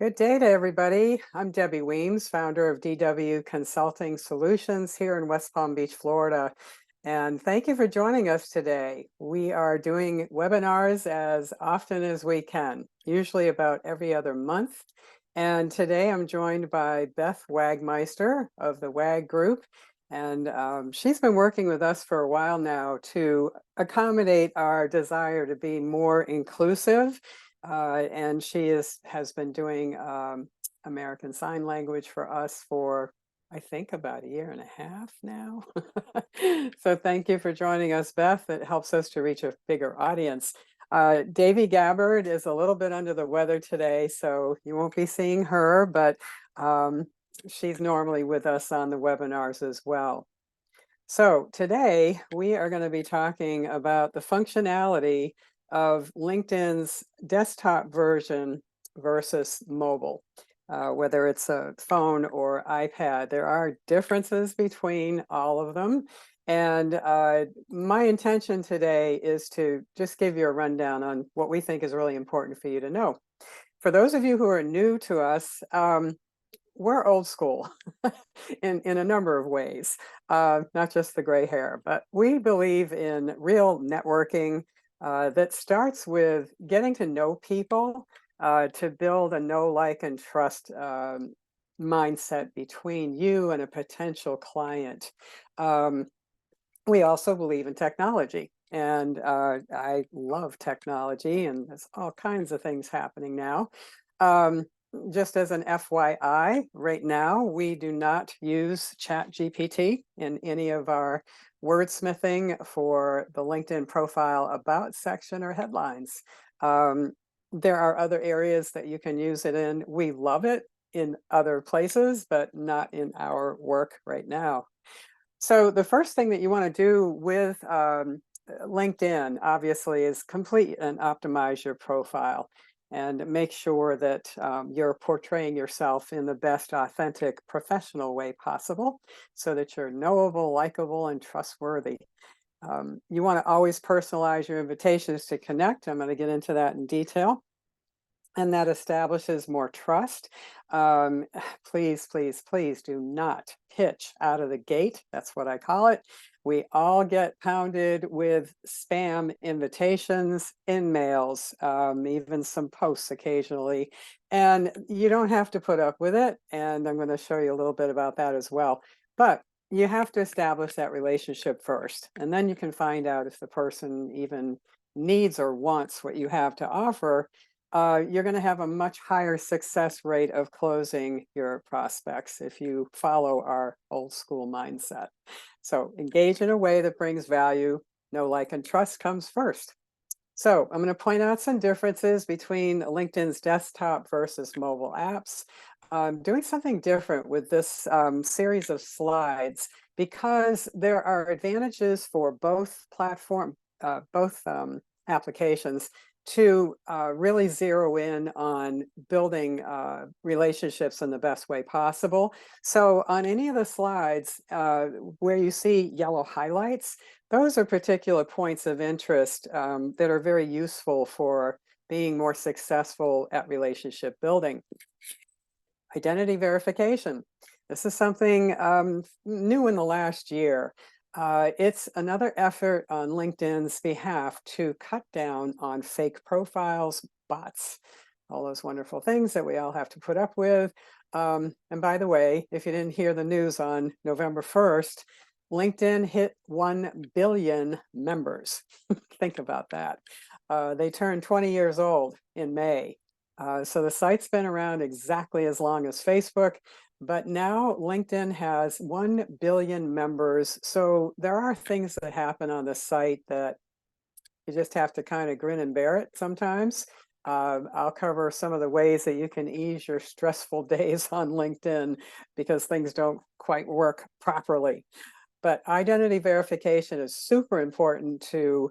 Good day to everybody. I'm Debbie Weems, founder of DW Consulting Solutions here in West Palm Beach, Florida. And thank you for joining us today. We are doing webinars as often as we can, usually about every other month. And today I'm joined by Beth Wagmeister of the WAG Group. And she's been working with us for a while now to accommodate our desire to be more inclusive, and has been doing American Sign Language for us for, I think, about a year and a half now. So thank you for joining us, Beth. It helps us to reach a bigger audience. Dayve Gabbard is a little bit under the weather today, so you won't be seeing her, but she's normally with us on the webinars as well. So today we are going to be talking about the functionality of LinkedIn's desktop version versus mobile, whether it's a phone or iPad. There are differences between all of them. And my intention today is to just give you a rundown on what we think is really important for you to know. For those of you who are new to us, we're old school in a number of ways, not just the gray hair, but we believe in real networking that starts with getting to know people, to build a know, like, and trust mindset between you and a potential client. We also believe in technology. And I love technology, and there's all kinds of things happening now. Just as an FYI, right now, we do not use ChatGPT in any of our wordsmithing for the LinkedIn profile about section or headlines. There are other areas that you can use it in. We love it in other places, but not in our work right now. So the first thing that you want to do with LinkedIn, obviously, is complete and optimize your profile and make sure that you're portraying yourself in the best authentic professional way possible so that you're knowable, likable, and trustworthy. You want to always personalize your invitations to connect. I'm going to get into that in detail. And that establishes more trust. Please, please, please do not pitch out of the gate. That's what I call it. We all get pounded with spam invitations, in mails, even some posts occasionally. And you don't have to put up with it. And I'm going to show you a little bit about that as well. But you have to establish that relationship first. And then you can find out if the person even needs or wants what you have to offer. You're going to have a much higher success rate of closing your prospects if you follow our old school mindset. So engage in a way that brings value. Know, like, and trust comes first. So I'm going to point out some differences between LinkedIn's desktop versus mobile apps. Doing something different with this series of slides because there are advantages for both applications to really zero in on building relationships in the best way possible. So on any of the slides where you see yellow highlights, those are particular points of interest that are very useful for being more successful at relationship building. Identity verification. This is something new in the last year. It's another effort on LinkedIn's behalf to cut down on fake profiles, bots, all those wonderful things that we all have to put up with. And by the way, if you didn't hear the news on November 1st, LinkedIn hit 1 billion members. Think about that. They turned 20 years old in May. So the site's been around exactly as long as Facebook. But now LinkedIn has 1 billion members. So there are things that happen on the site that you just have to kind of grin and bear it sometimes. I'll cover some of the ways that you can ease your stressful days on LinkedIn because things don't quite work properly. But identity verification is super important to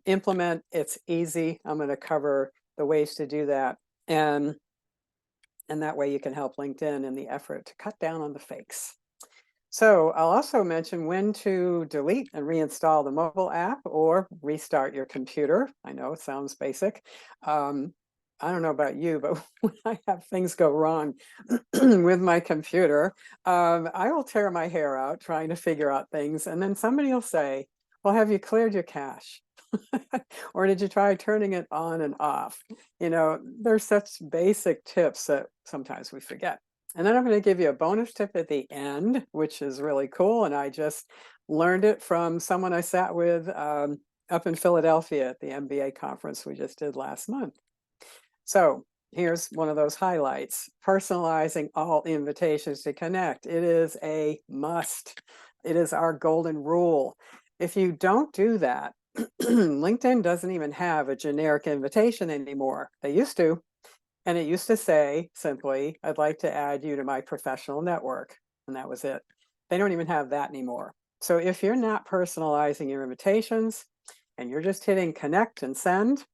implement. It's easy. I'm going to cover the ways to do that. And that way you can help LinkedIn in the effort to cut down on the fakes. So I'll also mention when to delete and reinstall the mobile app or restart your computer. I know it sounds basic. I don't know about you, but when I have things go wrong with my computer, I will tear my hair out trying to figure out things. And then somebody will say, well, have you cleared your cache? Or did you try turning it on and off? There's such basic tips that sometimes we forget. And then I'm going to give you a bonus tip at the end, which is really cool. And I just learned it from someone I sat with up in Philadelphia at the MBA conference we just did last month. So here's one of those highlights: personalizing all invitations to connect. It is a must. It is our golden rule. If you don't do that, LinkedIn doesn't even have a generic invitation anymore. They used to, and it used to say simply, I'd like to add you to my professional network. And that was it. They don't even have that anymore. So if you're not personalizing your invitations and you're just hitting connect and send,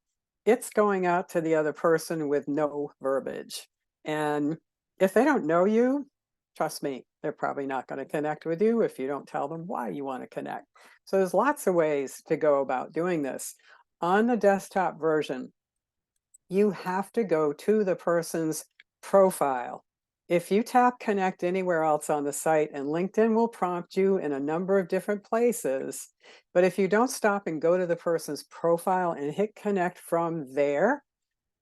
it's going out to the other person with no verbiage. And if they don't know you, trust me, they're probably not going to connect with you if you don't tell them why you want to connect. So there's lots of ways to go about doing this. On the desktop version, you have to go to the person's profile. If you tap connect anywhere else on the site, and LinkedIn will prompt you in a number of different places, but if you don't stop and go to the person's profile and hit connect from there,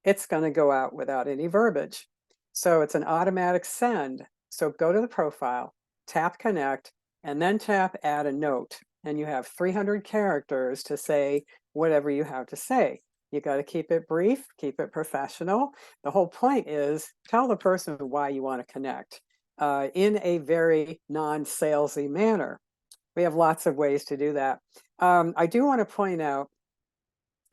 it's going to go out without any verbiage. So it's an automatic send. So go to the profile, tap connect, and then tap add a note. And you have 300 characters to say whatever you have to say. You got to keep it brief, keep it professional. The whole point is tell the person why you want to connect in a very non-salesy manner. We have lots of ways to do that. I do want to point out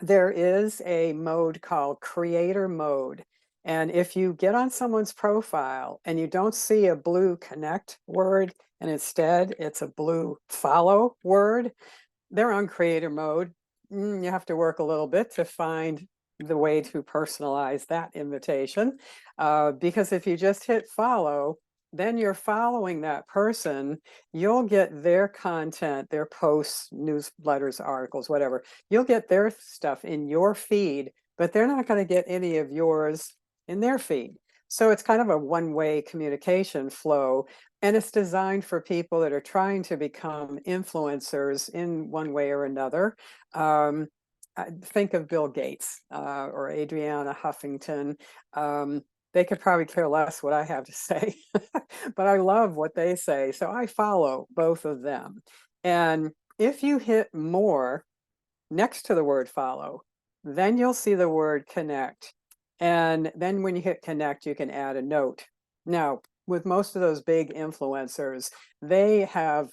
there is a mode called creator mode. And if you get on someone's profile and you don't see a blue connect word, and instead it's a blue follow word, they're on creator mode. You have to work a little bit to find the way to personalize that invitation. Because if you just hit follow, then you're following that person. You'll get their content, their posts, newsletters, articles, whatever. You'll get their stuff in your feed, but they're not going to get any of yours in their feed. So it's kind of a one-way communication flow. And it's designed for people that are trying to become influencers in one way or another. Think of Bill Gates or Adriana Huffington. They could probably care less what I have to say, but I love what they say. So I follow both of them. And if you hit more next to the word follow, then you'll see the word connect. And then when you hit connect, you can add a note. Now, with most of those big influencers, they have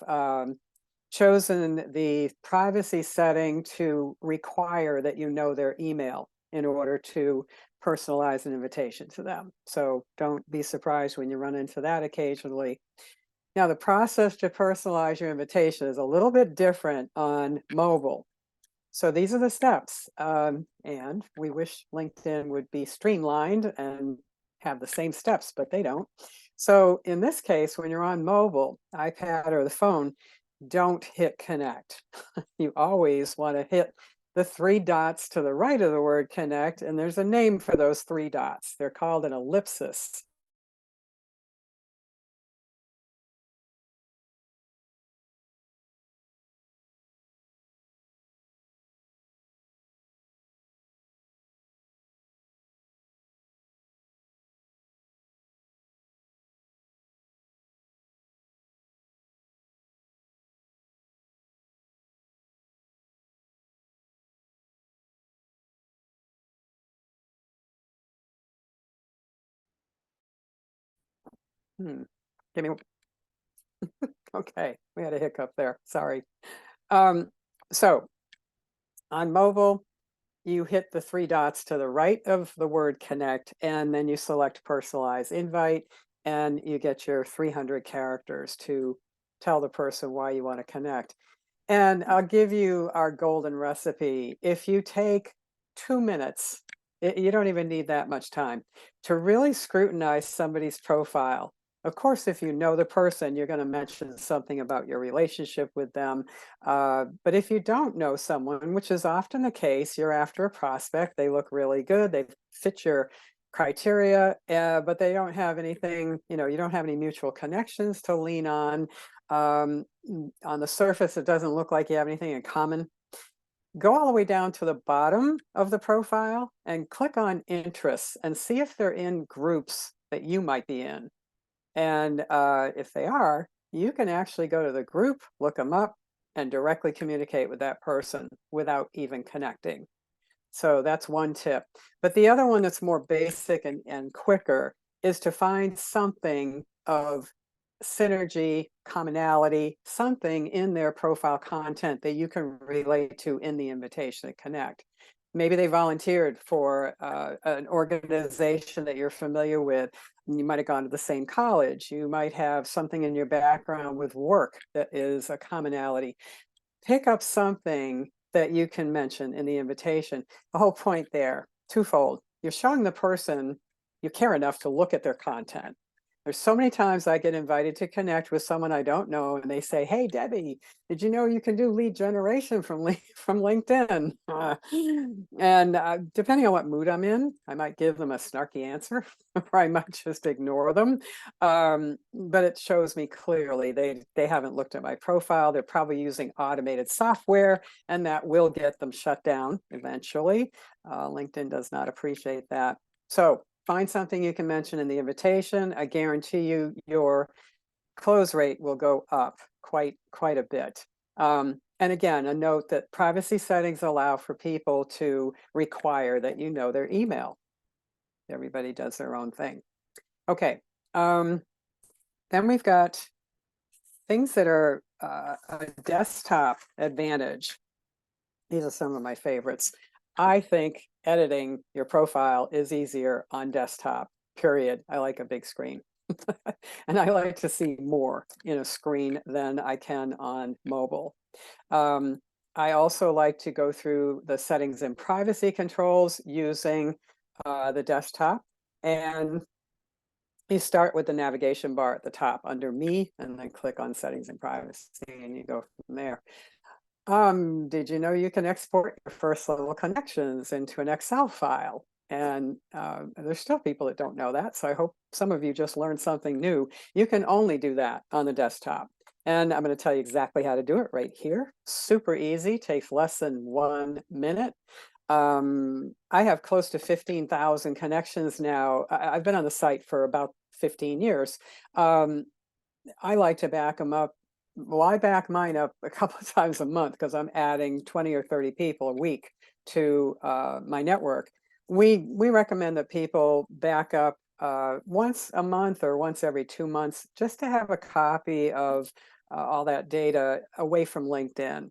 chosen the privacy setting to require that you know their email in order to personalize an invitation to them. So don't be surprised when you run into that occasionally. Now, the process to personalize your invitation is a little bit different on mobile. So these are the steps. And we wish LinkedIn would be streamlined and have the same steps, but they don't. So in this case, when you're on mobile, iPad or the phone, don't hit connect. You always want to hit the 3 dots to the right of the word connect, and there's a name for those 3 dots. They're called an ellipsis. Give me, okay, we had a hiccup there, sorry. So on mobile, you hit the 3 dots to the right of the word connect, and then you select personalize invite, and you get your 300 characters to tell the person why you want to connect. And I'll give you our golden recipe. If you take 2 minutes, you don't even need that much time to really scrutinize somebody's profile. Of course, if you know the person, you're going to mention something about your relationship with them. But if you don't know someone, which is often the case, you're after a prospect, they look really good, they fit your criteria, but they don't have anything, you don't have any mutual connections to lean on. On the surface, it doesn't look like you have anything in common. Go all the way down to the bottom of the profile and click on interests and see if they're in groups that you might be in. And if they are, you can actually go to the group, look them up, and directly communicate with that person without even connecting. So that's one tip. But the other one that's more basic and quicker is to find something of synergy, commonality, something in their profile content that you can relate to in the invitation to connect. Maybe they volunteered for an organization that you're familiar with. You might have gone to the same college. You might have something in your background with work that is a commonality. Pick up something that you can mention in the invitation. The whole point there, twofold. You're showing the person you care enough to look at their content. There's so many times I get invited to connect with someone I don't know, and they say, "Hey, Debbie, did you know you can do lead generation from LinkedIn?" And depending on what mood I'm in, I might give them a snarky answer, or I might just ignore them. But it shows me clearly they haven't looked at my profile. They're probably using automated software, and that will get them shut down eventually. LinkedIn does not appreciate that. So find something you can mention in the invitation. I guarantee you your close rate will go up quite a bit. And again, a note that privacy settings allow for people to require that you know their email. Everybody does their own thing. Okay. Then we've got things that are a desktop advantage. These are some of my favorites. I think editing your profile is easier on desktop, period. I like a big screen. And I like to see more in a screen than I can on mobile. I also like to go through the settings and privacy controls using the desktop. And you start with the navigation bar at the top under Me, and then click on settings and privacy, and you go from there. Did you know you can export your first level connections into an Excel file? And there's still people that don't know that. So I hope some of you just learned something new. You can only do that on the desktop. And I'm going to tell you exactly how to do it right here. Super easy, takes less than 1 minute. I have close to 15,000 connections now. I've been on the site for about 15 years. I like to back them up. Well, I back mine up a couple of times a month because I'm adding 20 or 30 people a week to my network. We recommend that people back up once a month or once every 2 months, just to have a copy of all that data away from LinkedIn.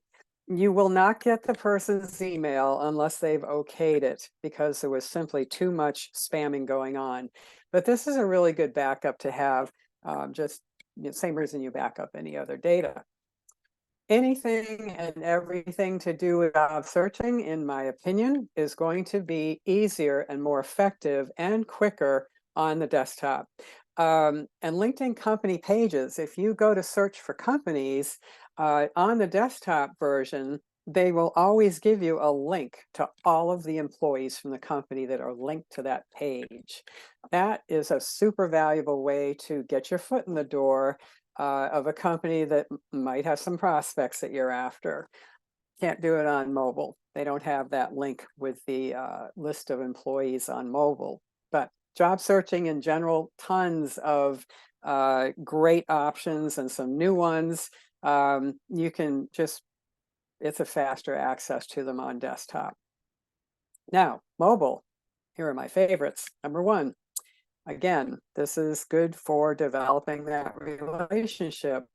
You will not get the person's email unless they've okayed it, because there was simply too much spamming going on. But this is a really good backup to have, just same reason you back up any other data. Anything and everything to do with job searching, in my opinion, is going to be easier and more effective and quicker on the desktop. And LinkedIn company pages, if you go to search for companies on the desktop version, they will always give you a link to all of the employees from the company that are linked to that page. That is a super valuable way to get your foot in the door of a company that might have some prospects that you're after. Can't do it on mobile. They don't have that link with the list of employees on mobile. But job searching in general, tons of great options and some new ones. You can just, it's a faster access to them on desktop. Now, mobile, here are my favorites. Number one, again, this is good for developing that relationship.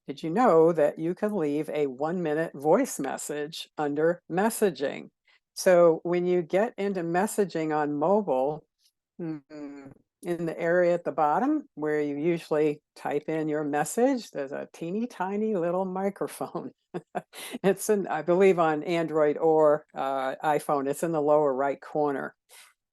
Did you know that you can leave a 1-minute voice message under messaging? So when you get into messaging on mobile, in the area at the bottom where you usually type in your message, there's a teeny tiny little microphone. It's in, I believe, on Android or iPhone. It's in the lower right corner.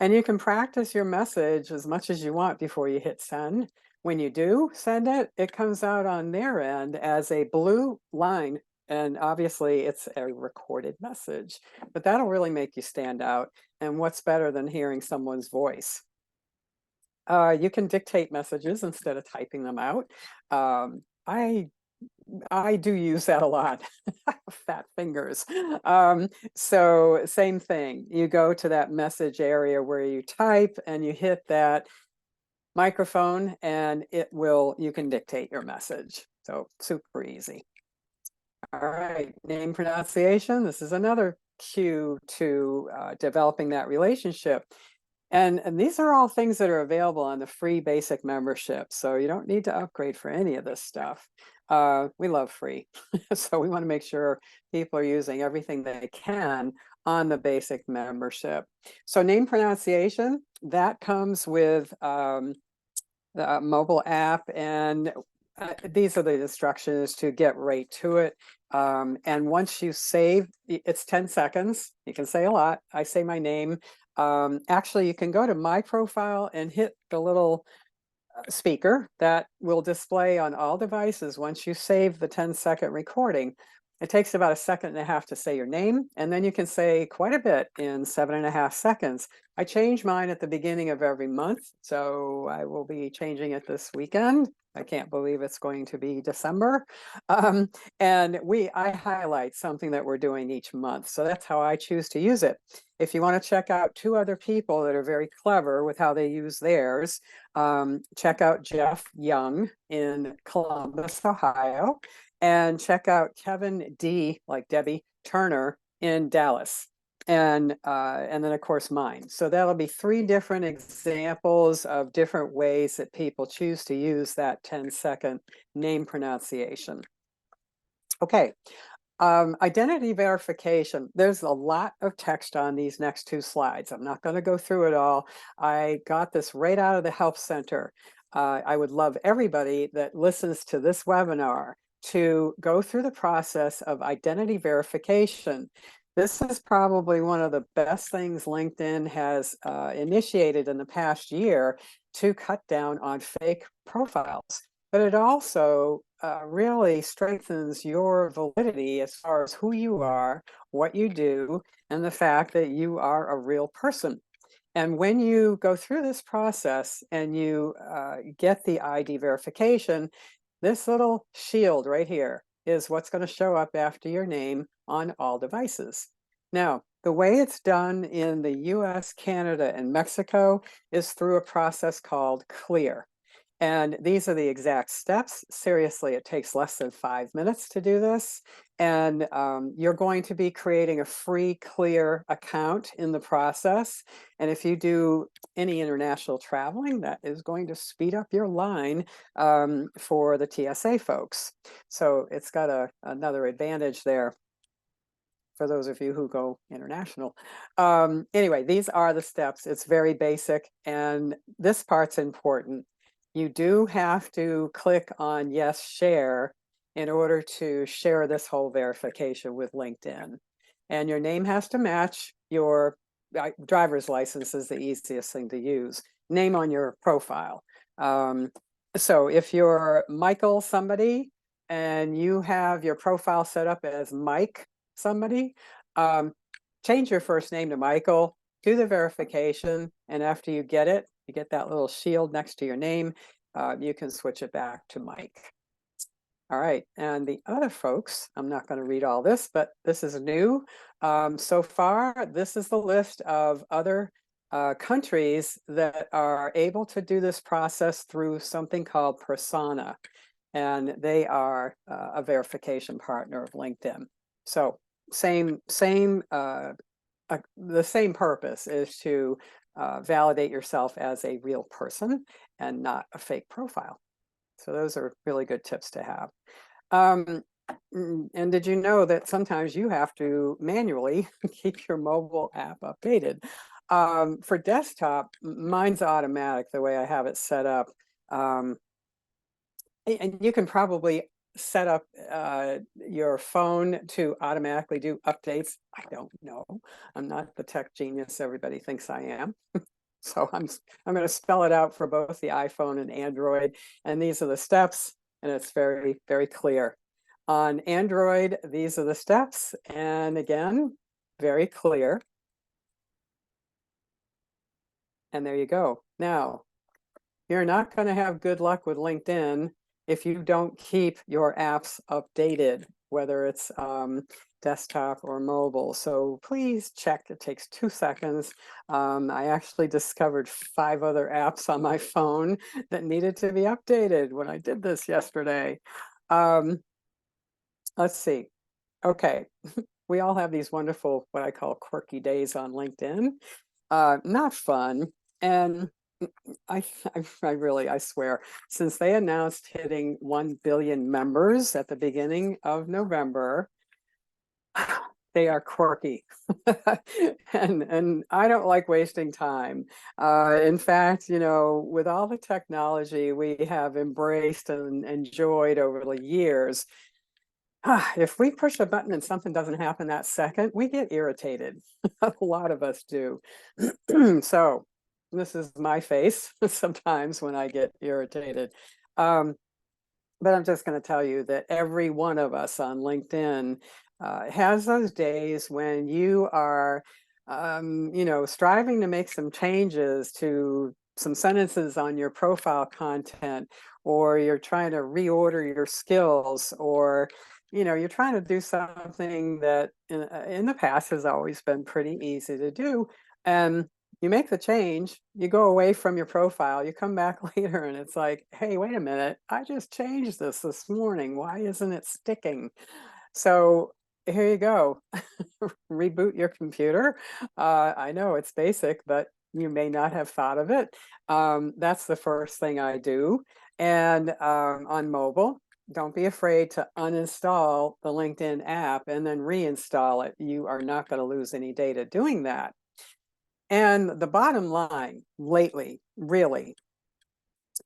And you can practice your message as much as you want before you hit send. When you do send it, it comes out on their end as a blue line. And obviously it's a recorded message, but that'll really make you stand out. And what's better than hearing someone's voice? You can dictate messages instead of typing them out. Um, I I do use that a lot. Fat fingers. So same thing. You go to that message area where you type and you hit that microphone and you can dictate your message. So super easy. All right, name pronunciation. This is another cue to developing that relationship. And these are all things that are available on the free basic membership. So you don't need to upgrade for any of this stuff. We love free. So we want to make sure people are using everything they can on the basic membership. So name pronunciation, that comes with the mobile app, and these are the instructions to get right to it. And once you save, it's 10 seconds. You can say a lot. I say my name. Actually, you can go to my profile and hit the little speaker that will display on all devices once you save the 10-second recording. It takes about 1.5 seconds to say your name, and then you can say quite a bit in 7.5 seconds. I change mine at the beginning of every month, so I will be changing it this weekend. I can't believe it's going to be December. And I highlight something that we're doing each month. So that's how I choose to use it. If you want to check out 2 other people that are very clever with how they use theirs, check out Jeff Young in Columbus, Ohio, and check out Kevin D, like Debbie Turner, in Dallas. And then of course mine. So that'll be 3 different examples of different ways that people choose to use that 10-second name pronunciation. Okay, identity verification. There's a lot of text on these next 2 slides. I'm not going to go through it all. I got this right out of the Help Center. I would love everybody that listens to this webinar to go through the process of identity verification. This is probably one of the best things LinkedIn has initiated in the past year to cut down on fake profiles. But it also really strengthens your validity as far as who you are, what you do, and the fact that you are a real person. And when you go through this process and you get the ID verification, this little shield right here is what's going to show up after your name on all devices. Now, the way it's done in the US, Canada, and Mexico is through a process called CLEAR. And these are the exact steps. Seriously, it takes less than 5 minutes to do this. And you're going to be creating a free CLEAR account in the process. And if you do any international traveling, that is going to speed up your line for the TSA folks. So it's got another advantage there for those of you who go international. Anyway, these are the steps. It's very basic. And this part's important. You do have to click on yes, share in order to share this whole verification with LinkedIn. And your name has to match your driver's license is the easiest thing to use. Name on your profile. So if you're Michael somebody and you have your profile set up as Mike somebody, change your first name to Michael, do the verification, and after you get it, you get that little shield next to your name, you can switch it back to Mike. All right, and the other folks, I'm not going to read all this, but this is new. So far, this is the list of other countries that are able to do this process through something called Persona, and they are a verification partner of LinkedIn. So the same purpose is to validate yourself as a real person and not a fake profile. So those are really good tips to have. And did you know that sometimes you have to manually keep your mobile app updated? For desktop, mine's automatic the way I have it set up. And you can probably set up your phone to automatically do updates. I don't know. I'm not the tech genius everybody thinks I am. So I'm going to spell it out for both the iPhone and Android. And these are the steps, and it's very, very clear. On Android, these are the steps. And again, very clear. And there you go. Now, you're not going to have good luck with LinkedIn if you don't keep your apps updated, whether it's desktop or mobile. So please check. It takes 2 seconds. I actually discovered 5 other apps on my phone that needed to be updated when I did this yesterday. Let's see. Okay. We all have these wonderful, what I call quirky days on LinkedIn. Not fun. And I really, I swear, since they announced hitting 1 billion members at the beginning of November, they are quirky. and I don't like wasting time. In fact, you know, with all the technology we have embraced and enjoyed over the years, if we push a button and something doesn't happen that second, we get irritated. A lot of us do. So this is my face sometimes when I get irritated. But I'm just going to tell you that every one of us on LinkedIn has those days when you are, you know, striving to make some changes to some sentences on your profile content, or you're trying to reorder your skills, or you know, you're trying to do something that in the past has always been pretty easy to do. And you make the change, you go away from your profile, you come back later and it's like, hey, wait a minute, I just changed this morning. Why isn't it sticking? So here you go. Reboot your computer. I know it's basic, but you may not have thought of it. That's the first thing I do. And on mobile, don't be afraid to uninstall the LinkedIn app and then reinstall it. You are not going to lose any data doing that. And the bottom line lately, really,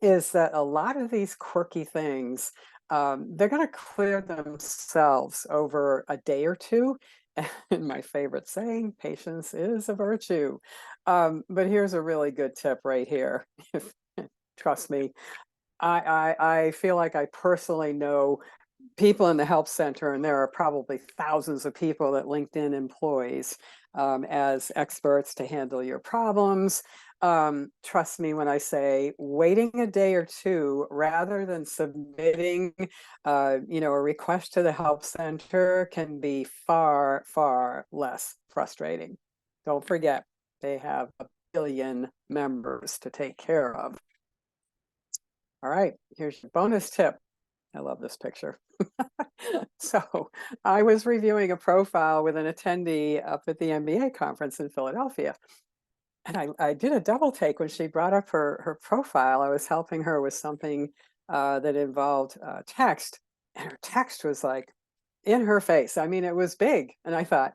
is that a lot of these quirky things, they're going to clear themselves over a day or two. And my favorite saying, patience is a virtue. But here's a really good tip right here. Trust me, I feel like I personally know people in the help center, and there are probably thousands of people that LinkedIn employs as experts to handle your problems. Trust me when I say waiting a day or two rather than submitting, you know, a request to the help center can be far, far less frustrating. Don't forget, they have 1 billion members to take care of. All right, here's your bonus tip. I love this picture. So I was reviewing a profile with an attendee up at the MBA conference in Philadelphia. And I did a double take when she brought up her profile. I was helping her with something that involved text. And her text was like in her face. I mean, it was big. And I thought,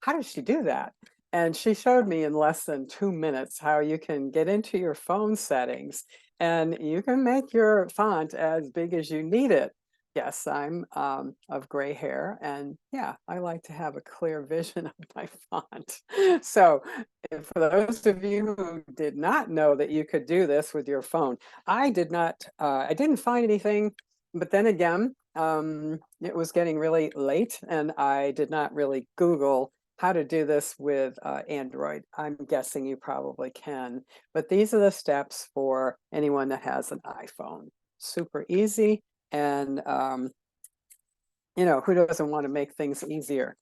how does she do that? And she showed me in less than 2 minutes how you can get into your phone settings and you can make your font as big as you need it. Yes, I'm of gray hair, and yeah, I like to have a clear vision of my font. So, for those of you who did not know that you could do this with your phone, I didn't find anything, but then again, it was getting really late, and I did not really Google how to do this with Android. I'm guessing you probably can, but these are the steps for anyone that has an iPhone. Super easy, and you know, who doesn't want to make things easier?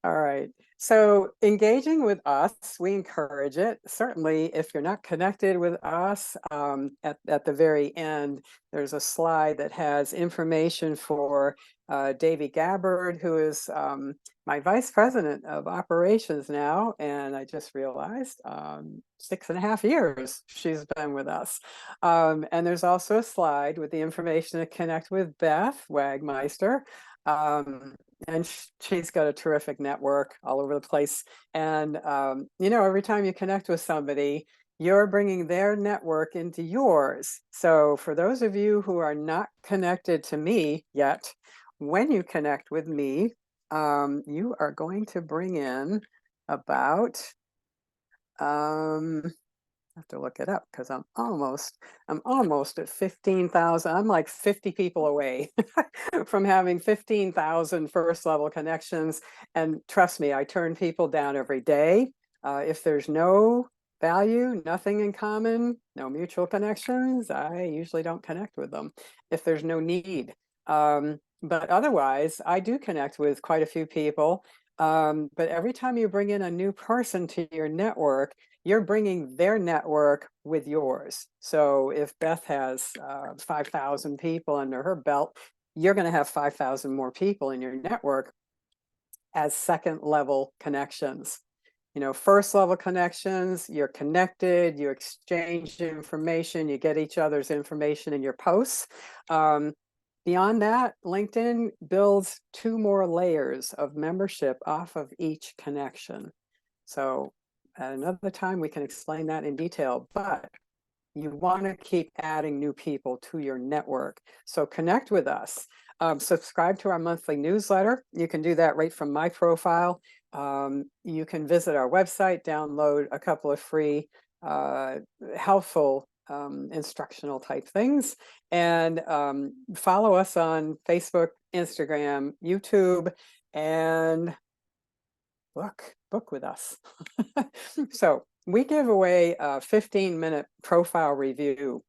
All right. So engaging with us, we encourage it. Certainly, if you're not connected with us, at the very end, there's a slide that has information for Dayve Gabbard, who is my vice president of operations now. And I just realized 6.5 years she's been with us. And there's also a slide with the information to connect with Beth Wagmeister. And she's got a terrific network all over the place. And, you know, every time you connect with somebody, you're bringing their network into yours. So for those of you who are not connected to me yet, when you connect with me, you are going to bring in about I have to look it up because I'm almost at 15,000. I'm like 50 people away from having 15,000 first level connections. And trust me, I turn people down every day. If there's no value, nothing in common, no mutual connections, I usually don't connect with them if there's no need. But otherwise, I do connect with quite a few people. But every time you bring in a new person to your network, you're bringing their network with yours. So if Beth has 5,000 people under her belt, you're going to have 5,000 more people in your network as second level connections. You know, first level connections, you're connected, you exchange information, you get each other's information in your posts. Beyond that, LinkedIn builds 2 more layers of membership off of each connection. So at another time, we can explain that in detail, but you want to keep adding new people to your network. So connect with us. Subscribe to our monthly newsletter. You can do that right from my profile. You can visit our website, download a couple of free, helpful instructional type things, and follow us on Facebook, Instagram, YouTube, and book with us. So we give away a 15-minute profile review.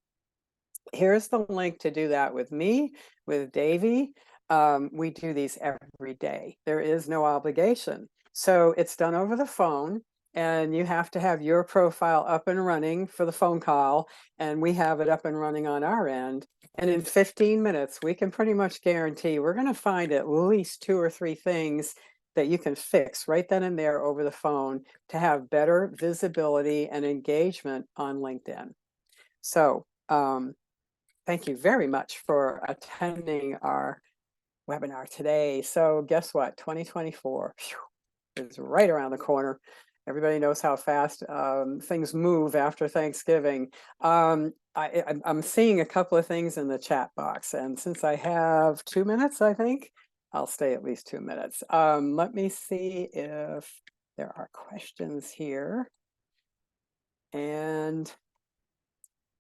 Here's the link to do that with me, with Dayve. We do these every day. There is no obligation. So it's done over the phone, and you have to have your profile up and running for the phone call, and we have it up and running on our end. And in 15 minutes, we can pretty much guarantee we're going to find at least 2 or 3 things that you can fix right then and there over the phone to have better visibility and engagement on LinkedIn. So thank you very much for attending our webinar today. So guess what? 2024 is right around the corner. Everybody knows how fast things move after Thanksgiving. I'm seeing a couple of things in the chat box, and since I have 2 minutes, I think I'll stay at least 2 minutes. Let me see if there are questions here. And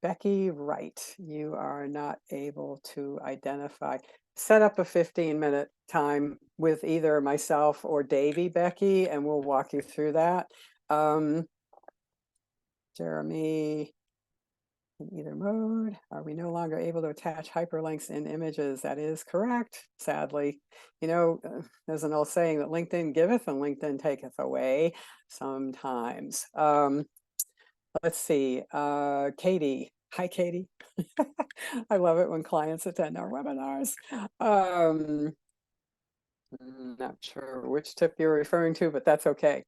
Becky Wright, you are not able to identify. Set up a 15-minute time with either myself or Dayve, Becky, and we'll walk you through that. Jeremy, in either mode, are we no longer able to attach hyperlinks in images? That is correct, sadly. You know, there's an old saying that LinkedIn giveth and LinkedIn taketh away sometimes. Let's see, Katie. Hi, Katie. I love it when clients attend our webinars. Not sure which tip you're referring to, but that's okay.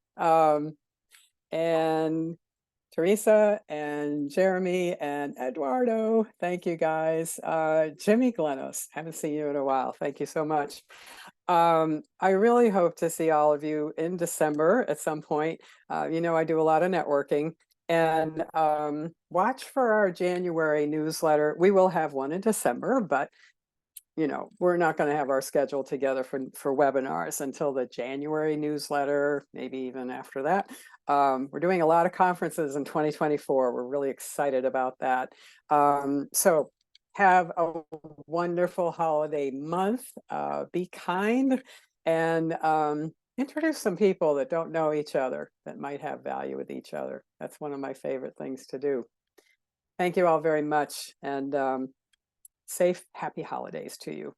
And Teresa and Jeremy and Eduardo, thank you guys. Jimmy Glenos, haven't seen you in a while. Thank you so much. I really hope to see all of you in December at some point. You know, I do a lot of networking. And watch for our January newsletter. We will have one in December, but you know, we're not going to have our schedule together for webinars until the January newsletter, maybe even after that. We're doing a lot of conferences in 2024. We're really excited about that. So have a wonderful holiday month. Be kind, and introduce some people that don't know each other that might have value with each other. That's one of my favorite things to do. Thank you all very much, and safe, happy holidays to you.